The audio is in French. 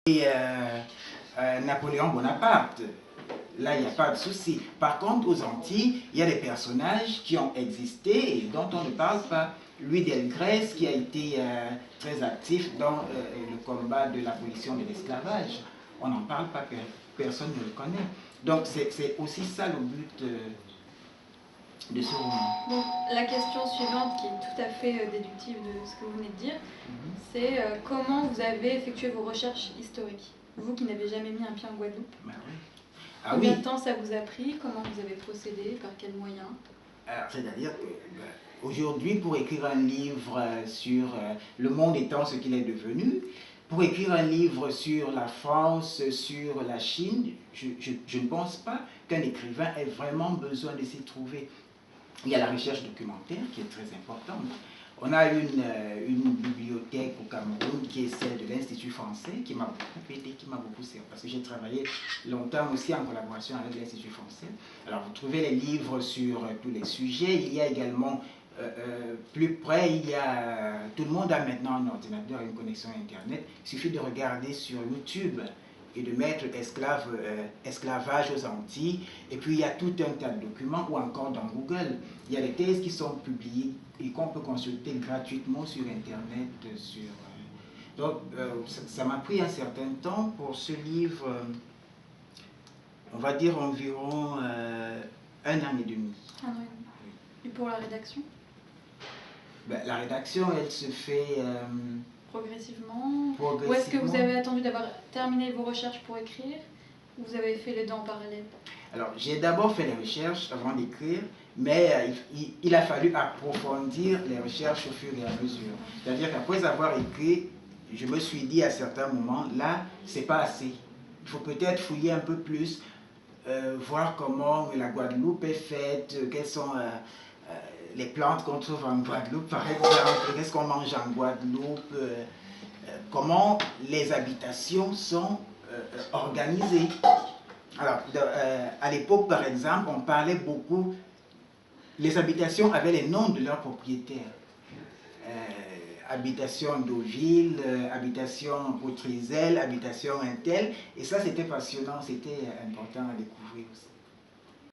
et Napoléon Bonaparte. Là, il n'y a pas de souci. Par contre, aux Antilles, il y a des personnages qui ont existé et dont on ne parle pas. Louis Delgrès, qui a été très actif dans le combat de l'abolition de l'esclavage. On n'en parle pas, personne ne le connaît. Donc, c'est aussi ça le but de ce roman. Bon, la question suivante, qui est tout à fait déductive de ce que vous venez de dire, c'est comment vous avez effectué vos recherches historiques? Vous qui n'avez jamais mis un pied en Guadeloupe. Ben oui. Ah Combien de temps ça vous a pris? Comment vous avez procédé? Par quels moyens? C'est-à-dire qu'aujourd'hui, pour écrire un livre sur le monde étant ce qu'il est devenu, pour écrire un livre sur la France, sur la Chine, je ne pense pas qu'un écrivain ait vraiment besoin de s'y trouver. Il y a la recherche documentaire qui est très importante. On a une bibliothèque au Cameroun qui est celle de l'Institut français, qui m'a beaucoup aidé, qui m'a beaucoup servi, parce que j'ai travaillé longtemps aussi en collaboration avec l'Institut français. Alors vous trouvez les livres sur tous les sujets. Il y a également, plus près, tout le monde a maintenant un ordinateur et une connexion Internet. Il suffit de regarder sur YouTube et de mettre esclavage aux Antilles. Et puis il y a tout un tas de documents, ou encore dans Google. Il y a des thèses qui sont publiées et qu'on peut consulter gratuitement sur Internet. Donc ça m'a pris un certain temps pour ce livre, on va dire environ 1 an et demi. 1 an et demi. Et pour la rédaction? Ben, la rédaction, elle se fait... Progressivement. Ou est-ce que vous avez attendu d'avoir terminé vos recherches pour écrire, ou vous avez fait les deux en parallèle? Alors, j'ai d'abord fait les recherches avant d'écrire, mais il a fallu approfondir les recherches au fur et à mesure. C'est-à-dire qu'après avoir écrit, je me suis dit à certains moments, là, c'est pas assez. Il faut peut-être fouiller un peu plus, voir comment la Guadeloupe est faite, quelles sont les plantes qu'on trouve en Guadeloupe, par exemple, qu'est-ce qu'on mange en Guadeloupe, comment les habitations sont organisées. Alors, à l'époque, par exemple, on parlait beaucoup, les habitations avaient les noms de leurs propriétaires. Habitation Deauville, habitation Poutrizelle, habitation Intel, et ça c'était passionnant, c'était important à découvrir aussi.